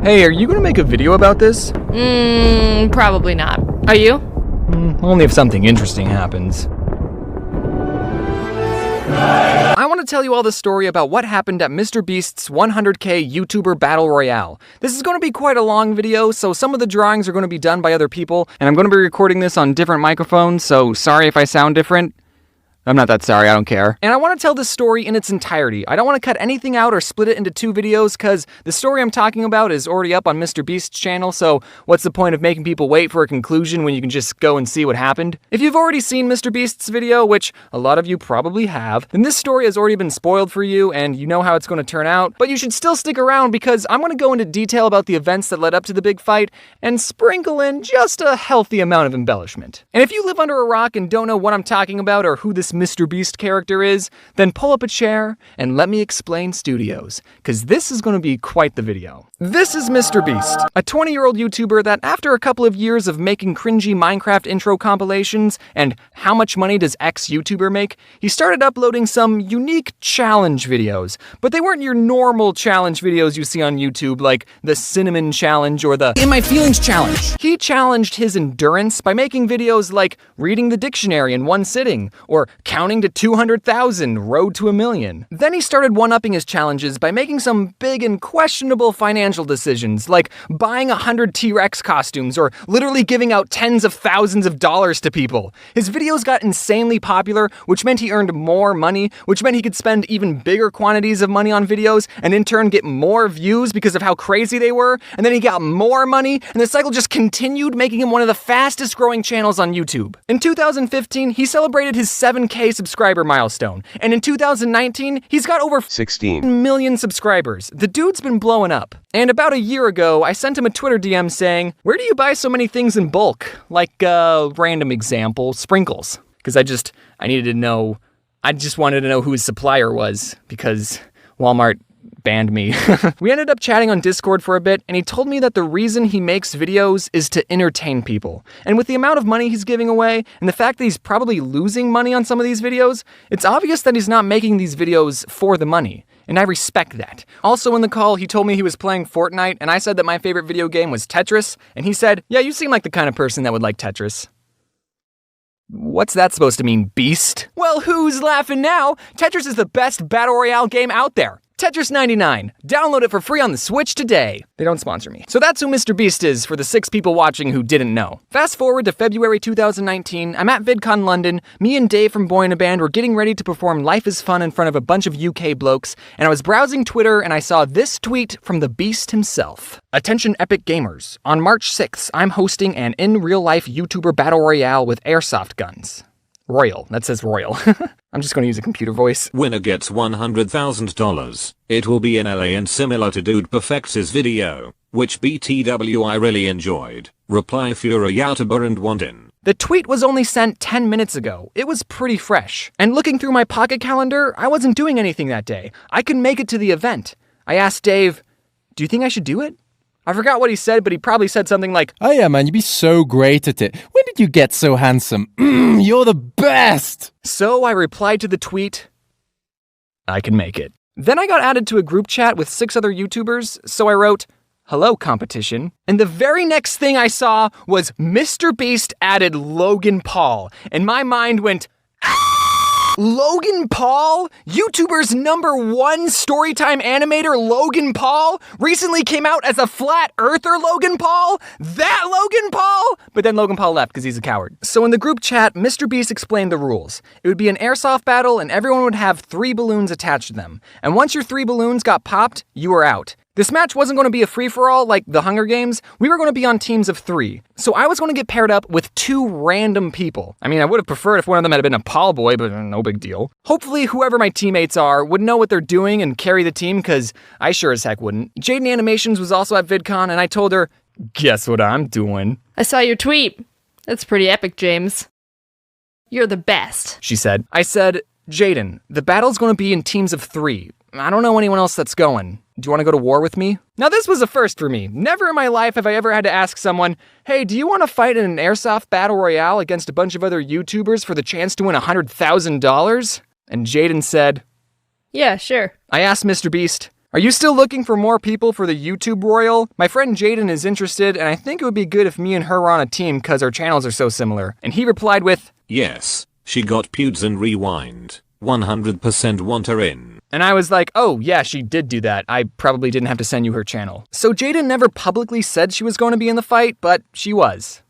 Hey, are you gonna make a video about this? Probably not. Are you? Only if something interesting happens. I want to tell you all the story about what happened at MrBeast's 100k YouTuber Battle Royale. This is going to be quite a long video, so some of the drawings are going to be done by other people, and I'm going to be recording this on different microphones, so sorry if I sound different. I'm not that sorry, I don't care. And I want to tell this story in its entirety. I don't want to cut anything out or split it into two videos, because the story I'm talking about is already up on MrBeast's channel, so what's the point of making people wait for a conclusion when you can just go and see what happened? If you've already seen MrBeast's video, which a lot of you probably have, then this story has already been spoiled for you, and you know how it's going to turn out, but you should still stick around because I'm going to go into detail about the events that led up to the big fight, and sprinkle in just a healthy amount of embellishment. And if you live under a rock and don't know what I'm talking about or who this MrBeast character is, then pull up a chair and let me explain studios, because this is going to be quite the video. This is MrBeast, a 20-year-old YouTuber that after a couple of years of making cringy Minecraft intro compilations and how much money does X YouTuber make, he started uploading some unique challenge videos. But they weren't your normal challenge videos you see on YouTube, like the Cinnamon Challenge or the In My Feelings Challenge. He challenged his endurance by making videos like reading the dictionary in one sitting, or counting to 200,000, road to 1,000,000. Then he started one-upping his challenges by making some big and questionable financial decisions, like buying 100 T-Rex costumes or literally giving out tens of thousands of dollars to people. His videos got insanely popular, which meant he earned more money, which meant he could spend even bigger quantities of money on videos and in turn get more views because of how crazy they were, and then he got more money, and the cycle just continued, making him one of the fastest growing channels on YouTube. In 2015, he celebrated his 7K subscriber milestone, and in 2019, he's got over 16 million subscribers. The dude's been blowing up. And about a year ago, I sent him a Twitter DM saying, "Where do you buy so many things in bulk?" Like, random example, sprinkles. Because I just wanted to know who his supplier was, because Walmart banned me. We ended up chatting on Discord for a bit, and he told me that the reason he makes videos is to entertain people. And with the amount of money he's giving away, and the fact that he's probably losing money on some of these videos, it's obvious that he's not making these videos for the money. And I respect that. Also in the call, he told me he was playing Fortnite, and I said that my favorite video game was Tetris, and he said, "Yeah, you seem like the kind of person that would like Tetris." What's that supposed to mean, beast? Well, who's laughing now? Tetris is the best Battle Royale game out there. Tetris 99. Download it for free on the Switch today. They don't sponsor me. So that's who MrBeast is for the 6 people watching who didn't know. Fast forward to February 2019, I'm at VidCon London. Me and Dave from Boy in a Band were getting ready to perform Life is Fun in front of a bunch of UK blokes, and I was browsing Twitter and I saw this tweet from the Beast himself. "Attention Epic Gamers. On March 6th, I'm hosting an in-real-life YouTuber Battle Royale with airsoft guns." Royal. That says Royal. I'm just going to use a computer voice. Winner gets $100,000. It will be in LA and similar to Dude Perfects his video, which BTW I really enjoyed. Reply if you're a YouTuber and want in. The tweet was only sent 10 minutes ago. It was pretty fresh. And looking through my pocket calendar, I wasn't doing anything that day. I could make it to the event. I asked Dave, "Do you think I should do it?" I forgot what he said, but he probably said something like, "Oh yeah, man, you'd be so great at it. When did you get so handsome? You're the best!" So I replied to the tweet, "I can make it." Then I got added to a group chat with 6 other YouTubers, so I wrote, "Hello, competition." And the very next thing I saw was MrBeast added Logan Paul, and my mind went, Logan Paul? YouTuber's #1 storytime animator Logan Paul recently came out as a flat earther Logan Paul? That Logan Paul? But then Logan Paul left because he's a coward. So in the group chat, MrBeast explained the rules. It would be an airsoft battle and everyone would have 3 balloons attached to them. And once your 3 balloons got popped, you were out. This match wasn't going to be a free-for-all like the Hunger Games. We were going to be on teams of 3. So I was going to get paired up with 2 random people. I mean, I would have preferred if one of them had been a Paul boy, but no big deal. Hopefully, whoever my teammates are would know what they're doing and carry the team, because I sure as heck wouldn't. Jaden Animations was also at VidCon, and I told her, "Guess what I'm doing?" I saw your tweet. That's pretty epic, James. You're the best, she said. I said, "Jaden, the battle's going to be in teams of 3. I don't know anyone else that's going. Do you want to go to war with me?" Now this was a first for me. Never in my life have I ever had to ask someone, "Hey, do you want to fight in an airsoft battle royale against a bunch of other YouTubers for the chance to win $100,000? And Jaden said, "Yeah, sure." I asked MrBeast, Are you still looking for more people for the YouTube Royale? My friend Jaden is interested, and I think it would be good if me and her were on a team because our channels are so similar. And he replied with, yes, she got pewds and rewind. 100% want her in. And I was like, oh yeah, she did do that. I probably didn't have to send you her channel. So Jaden never publicly said she was going to be in the fight, but she was.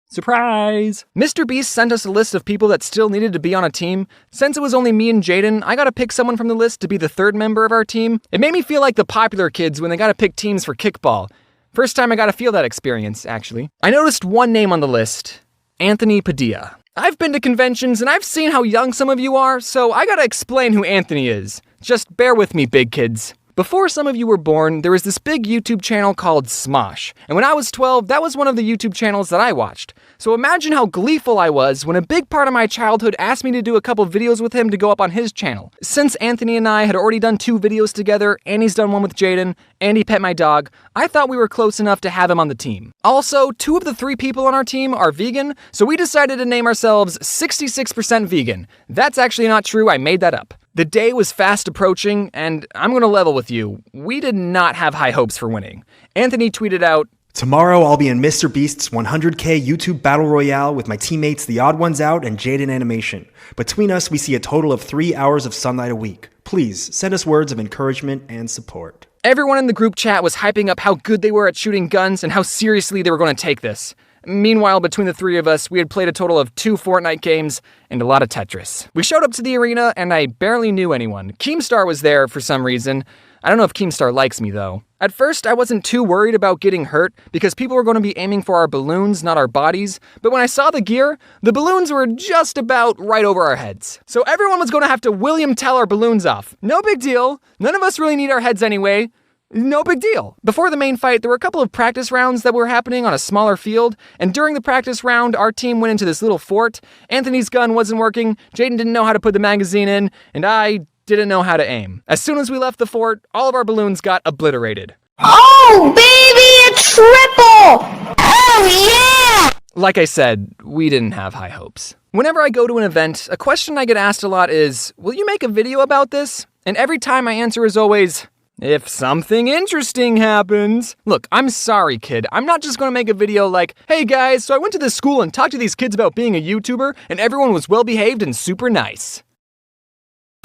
Surprise! Mr. Beast sent us a list of people that still needed to be on a team. Since it was only me and Jaden, I gotta pick someone from the list to be the third member of our team. It made me feel like the popular kids when they gotta pick teams for kickball. First time I gotta feel that experience, actually. I noticed one name on the list, Anthony Padilla. I've been to conventions and I've seen how young some of you are, so I gotta explain who Anthony is. Just bear with me, big kids. Before some of you were born, there was this big YouTube channel called Smosh, and when I was 12, that was one of the YouTube channels that I watched. So imagine how gleeful I was when a big part of my childhood asked me to do a couple videos with him to go up on his channel. Since Anthony and I had already done 2 videos together, and he's done one with Jaden, and he pet my dog, I thought we were close enough to have him on the team. Also, 2 of the 3 people on our team are vegan, so we decided to name ourselves 66% Vegan. That's actually not true, I made that up. The day was fast approaching, and I'm gonna level with you. We did not have high hopes for winning. Anthony tweeted out, tomorrow I'll be in Mr. Beast's 100K YouTube Battle Royale with my teammates TheOdd1sOut and Jaden Animation. Between us, we see a total of 3 hours of sunlight a week. Please send us words of encouragement and support. Everyone in the group chat was hyping up how good they were at shooting guns and how seriously they were going to take this. Meanwhile, between the 3 of us, we had played a total of 2 Fortnite games and a lot of Tetris. We showed up to the arena, and I barely knew anyone. Keemstar was there for some reason. I don't know if Keemstar likes me, though. At first, I wasn't too worried about getting hurt, because people were going to be aiming for our balloons, not our bodies. But when I saw the gear, the balloons were just about right over our heads. So everyone was going to have to William Tell our balloons off. No big deal. None of us really need our heads anyway. No big deal. Before the main fight, there were a couple of practice rounds that were happening on a smaller field, and during the practice round, our team went into this little fort. Anthony's gun wasn't working, Jaden didn't know how to put the magazine in, and I didn't know how to aim. As soon as we left the fort, all of our balloons got obliterated. Oh, baby, a triple! Oh, yeah! Like I said, we didn't have high hopes. Whenever I go to an event, a question I get asked a lot is, will you make a video about this? And every time my answer is always, if something interesting happens. Look, I'm sorry, kid. I'm not just gonna make a video like, hey guys, so I went to this school and talked to these kids about being a YouTuber, and everyone was well-behaved and super nice.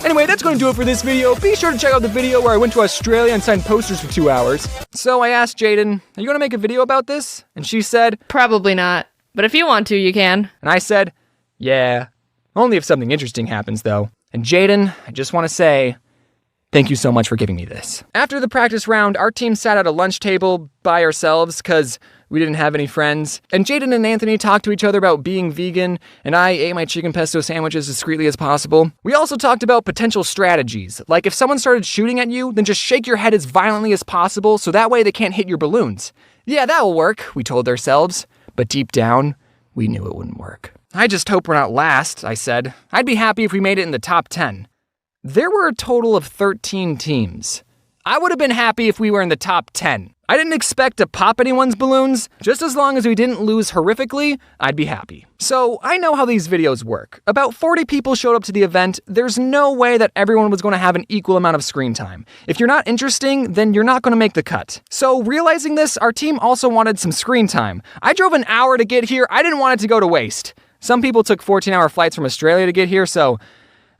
Anyway, that's gonna do it for this video. Be sure to check out the video where I went to Australia and signed posters for 2 hours. So I asked Jaden, are you gonna make a video about this? And she said, Probably not. But if you want to, you can. and I said, yeah. Only if something interesting happens, though. And Jaden, I just want to say, thank you so much for giving me this. After the practice round, our team sat at a lunch table by ourselves because we didn't have any friends. And Jaden and Anthony talked to each other about being vegan, and I ate my chicken pesto sandwiches as discreetly as possible. We also talked about potential strategies, like if someone started shooting at you, then just shake your head as violently as possible so that way they can't hit your balloons. Yeah, that'll work, we told ourselves. But deep down, we knew it wouldn't work. I just hope we're not last, I said. I'd be happy if we made it in the top 10. There were a total of 13 teams. I would have been happy if we were in the top 10. I didn't expect to pop anyone's balloons. Just as long as we didn't lose horrifically, I'd be happy. So I know how these videos work. About 40 people showed up to the event. There's no way that everyone was going to have an equal amount of screen time. If you're not interesting, then you're not going to make the cut. So realizing this, our team also wanted some screen time. I drove an hour to get here. I didn't want it to go to waste. Some people took 14-hour flights from Australia to get here, so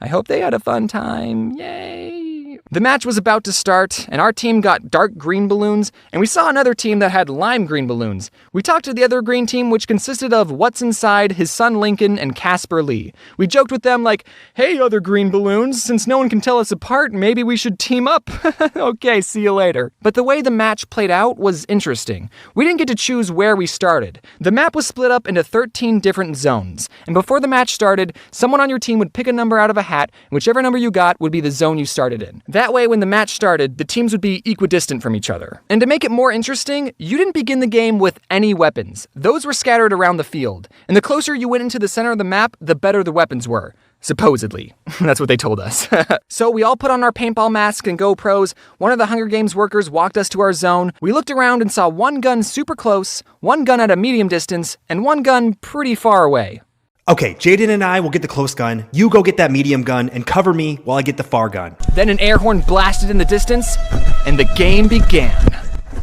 I hope they had a fun time. Yay! The match was about to start, and our team got dark green balloons, and we saw another team that had lime green balloons. We talked to the other green team, which consisted of What's Inside, his son Lincoln, and Casper Lee. We joked with them like, hey, other green balloons, since no one can tell us apart, maybe we should team up. Okay, see you later. But the way the match played out was interesting. We didn't get to choose where we started. The map was split up into 13 different zones, and before the match started, someone on your team would pick a number out of a hat, and whichever number you got would be the zone you started in. That way, when the match started, the teams would be equidistant from each other. And to make it more interesting, you didn't begin the game with any weapons. Those were scattered around the field. And the closer you went into the center of the map, the better the weapons were. Supposedly. That's what they told us. So we all put on our paintball masks and GoPros. One of the Hunger Games workers walked us to our zone. We looked around and saw one gun super close, one gun at a medium distance, and one gun pretty far away. Okay, Jaden and I will get the close gun, you go get that medium gun, and cover me while I get the far gun. Then an air horn blasted in the distance, and the game began.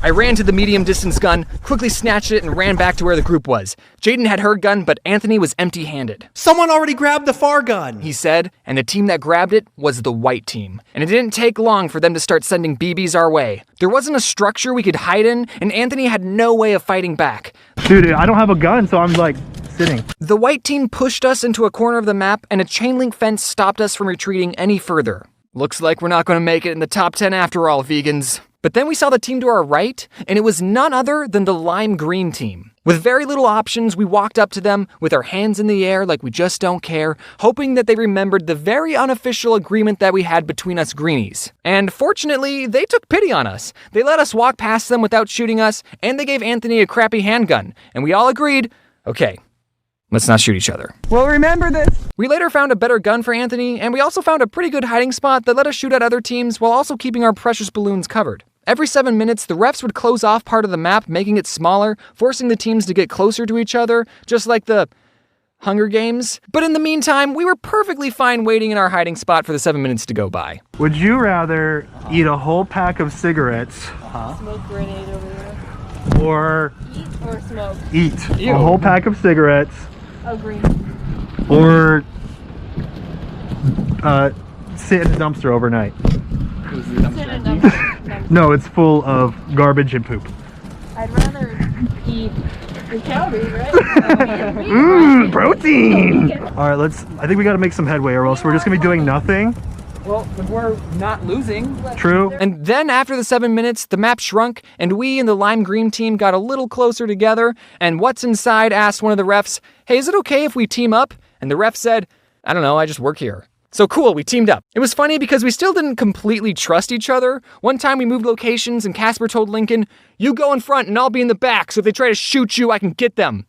I ran to the medium distance gun, quickly snatched it, and ran back to where the group was. Jaden had her gun, but Anthony was empty-handed. Someone already grabbed the far gun, He said, and the team that grabbed it was the white team. And it didn't take long for them to start sending BBs our way. There wasn't a structure we could hide in, and Anthony had no way of fighting back. Dude, I don't have a gun, so I'm like sitting. The white team pushed us into a corner of the map, and a chain link fence stopped us from retreating any further. Looks like we're not going to make it in the top 10 after all, vegans. But then we saw the team to our right, and it was none other than the lime green team. With very little options, we walked up to them with our hands in the air like we just don't care, hoping that they remembered the very unofficial agreement that we had between us greenies. And fortunately, they took pity on us. They let us walk past them without shooting us, and they gave Anthony a crappy handgun. And we all agreed, okay, let's not shoot each other. Well, remember this. We later found a better gun for Anthony, and we also found a pretty good hiding spot that let us shoot at other teams while also keeping our precious balloons covered. Every 7 minutes, the refs would close off part of the map, making it smaller, forcing the teams to get closer to each other, just like the Hunger Games. But in the meantime, we were perfectly fine waiting in our hiding spot for the 7 minutes to go by. Would you rather eat a whole pack of cigarettes Smoke grenade over there. or Eat or smoke? eat a whole pack of cigarettes Oh, green. or sit in a dumpster overnight? Sit in a dumpster. No, it's full of garbage and poop. I'd rather eat the calories, right? Mmm, protein! Alright, I think we gotta make some headway or else we're just gonna be doing nothing. Well, if we're not losing. True. And then after the 7 minutes, the map shrunk, and we and the lime green team got a little closer together, and What's Inside asked one of the refs, hey, is it okay if we team up? And the ref said, I don't know, I just work here. So cool, we teamed up. It was funny because we still didn't completely trust each other. One time we moved locations and Casper told Lincoln, you go in front and I'll be in the back, so if they try to shoot you, I can get them.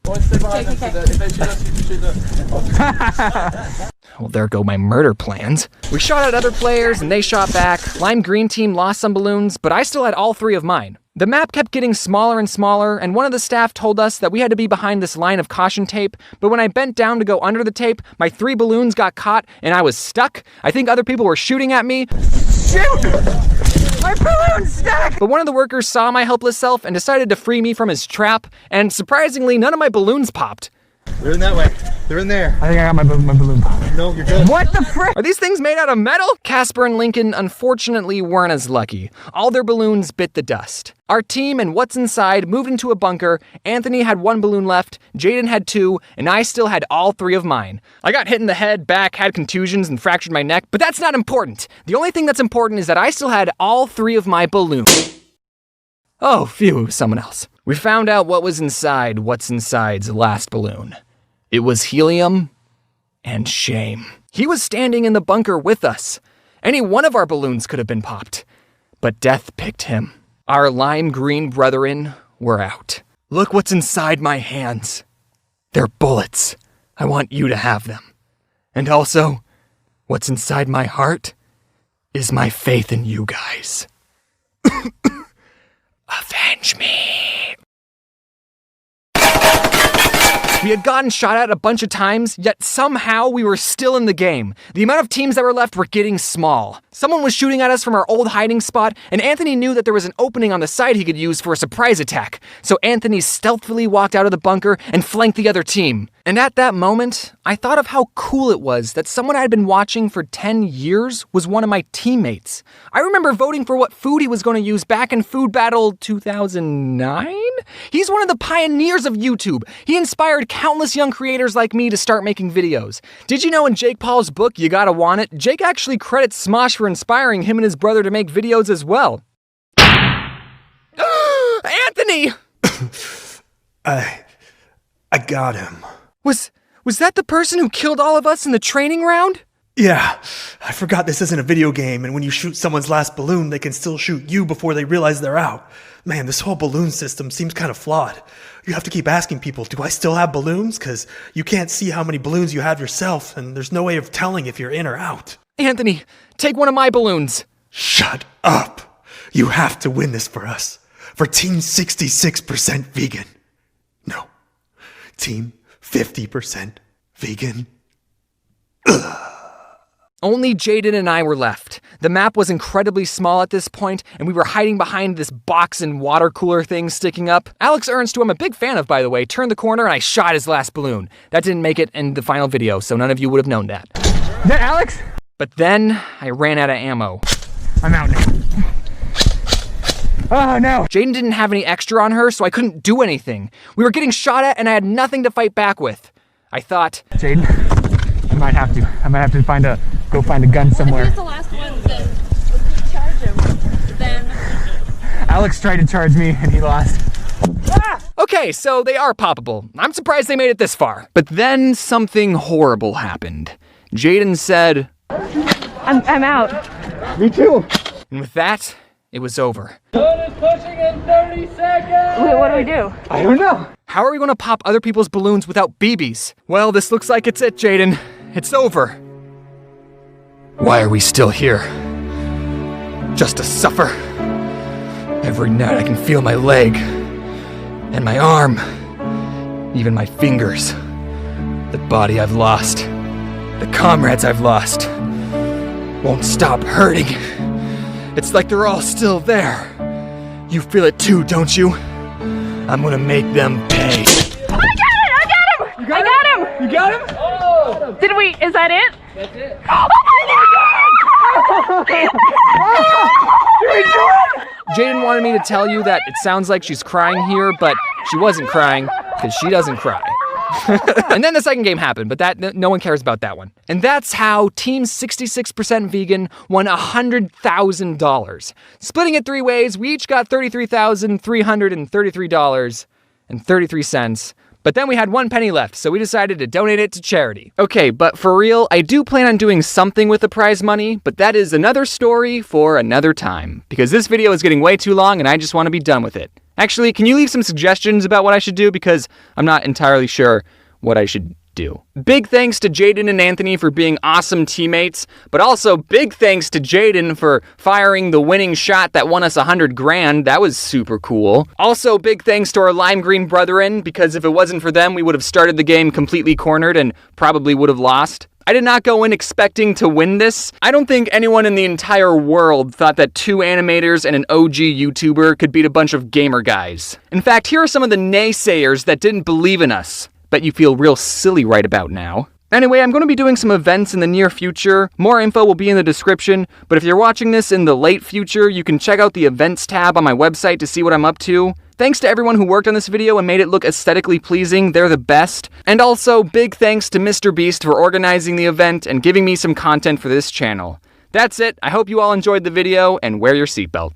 Well, there go my murder plans. We shot at other players and they shot back. Lime green team lost some balloons, but I still had all 3 of mine. The map kept getting smaller and smaller, and one of the staff told us that we had to be behind this line of caution tape, but when I bent down to go under the tape, my 3 balloons got caught and I was stuck. I think other people were shooting at me. Shoot! My balloon's stuck! But one of the workers saw my helpless self and decided to free me from his trap, and surprisingly, none of my balloons popped. They're in that way. They're in there. I think I got my balloon pop. No, you're good. What the frick? Are these things made out of metal? Casper and Lincoln unfortunately weren't as lucky. All their balloons bit the dust. Our team and What's Inside moved into a bunker. Anthony had 1 balloon left, Jaden had 2, and I still had all 3 of mine. I got hit in the head, back, had contusions, and fractured my neck, but that's not important. The only thing that's important is that I still had all 3 of my balloons. Oh, phew, someone else. We found out what was inside What's Inside's last balloon. It was helium and shame. He was standing in the bunker with us. Any one of our balloons could have been popped, but death picked him. Our lime green brethren were out. Look what's inside my hands. They're bullets. I want you to have them. And also, what's inside my heart is my faith in you guys. Avenge me. We had gotten shot at a bunch of times, yet somehow we were still in the game. The amount of teams that were left were getting small. Someone was shooting at us from our old hiding spot, and Anthony knew that there was an opening on the side he could use for a surprise attack. So Anthony stealthily walked out of the bunker and flanked the other team. And at that moment, I thought of how cool it was that someone I had been watching for 10 years was one of my teammates. I remember voting for what food he was going to use back in Food Battle 2009? He's one of the pioneers of YouTube. He inspired countless young creators like me to start making videos. Did you know in Jake Paul's book, You Gotta Want It, Jake actually credits Smosh for inspiring him and his brother to make videos as well. Anthony! I got him. Was that the person who killed all of us in the training round? Yeah, I forgot this isn't a video game, and when you shoot someone's last balloon, they can still shoot you before they realize they're out. Man, this whole balloon system seems kind of flawed. You have to keep asking people, do I still have balloons? Because you can't see how many balloons you have yourself, and there's no way of telling if you're in or out. Anthony, take one of my balloons. Shut up. You have to win this for us. For Team 66% vegan. No. Team 50% vegan. Only Jaden and I were left. The map was incredibly small at this point, and we were hiding behind this box and water cooler thing sticking up. Alex Ernst, who I'm a big fan of, by the way, turned the corner and I shot his last balloon. That didn't make it in the final video, so none of you would have known that. Is that Alex? But then, I ran out of ammo. I'm out now. Oh no! Jaden didn't have any extra on her, so I couldn't do anything. We were getting shot at and I had nothing to fight back with. I thought, Jaden, I might have to go find a gun somewhere. He was the last one that was to charge him. Then Alex tried to charge me and he lost. okay, so they are poppable. I'm surprised they made it this far. But then something horrible happened. Jaden said, I'm out. Me too. and with that, it was over. Wait, what do we do? I don't know. How are we going to pop other people's balloons without BBs? Well, this looks like it's it, Jaden. It's over. Why are we still here? Just to suffer. Every night I can feel my leg and my arm, even my fingers. The body I've lost, the comrades I've lost, won't stop hurting. It's like they're all still there. You feel it too, don't you? I'm gonna make them pay. I got him! You got him? Oh! Did we? Is that it? Did we do it? Jaden wanted me to tell you that it sounds like she's crying here, but she wasn't crying, because she doesn't cry. And then the second game happened, but that no one cares about that one. And that's how Team 66% Vegan won $100,000. Splitting it 3 ways, we each got $33,333.33. But then we had 1 penny left, so we decided to donate it to charity. Okay, but for real, I do plan on doing something with the prize money, but that is another story for another time. Because this video is getting way too long and I just want to be done with it. Actually, can you leave some suggestions about what I should do? Because I'm not entirely sure what I should do. Big thanks to Jaden and Anthony for being awesome teammates, but also big thanks to Jaden for firing the winning shot that won us $100,000. That was super cool. Also, big thanks to our lime green brethren, because if it wasn't for them, we would have started the game completely cornered and probably would have lost. I did not go in expecting to win this. I don't think anyone in the entire world thought that 2 animators and an OG YouTuber could beat a bunch of gamer guys. In fact, here are some of the naysayers that didn't believe in us. Bet you feel real silly right about now. Anyway, I'm going to be doing some events in the near future. More info will be in the description, but if you're watching this in the late future, you can check out the events tab on my website to see what I'm up to. Thanks to everyone who worked on this video and made it look aesthetically pleasing. They're the best. And also, big thanks to Mr. Beast for organizing the event and giving me some content for this channel. That's it. I hope you all enjoyed the video, and wear your seatbelt.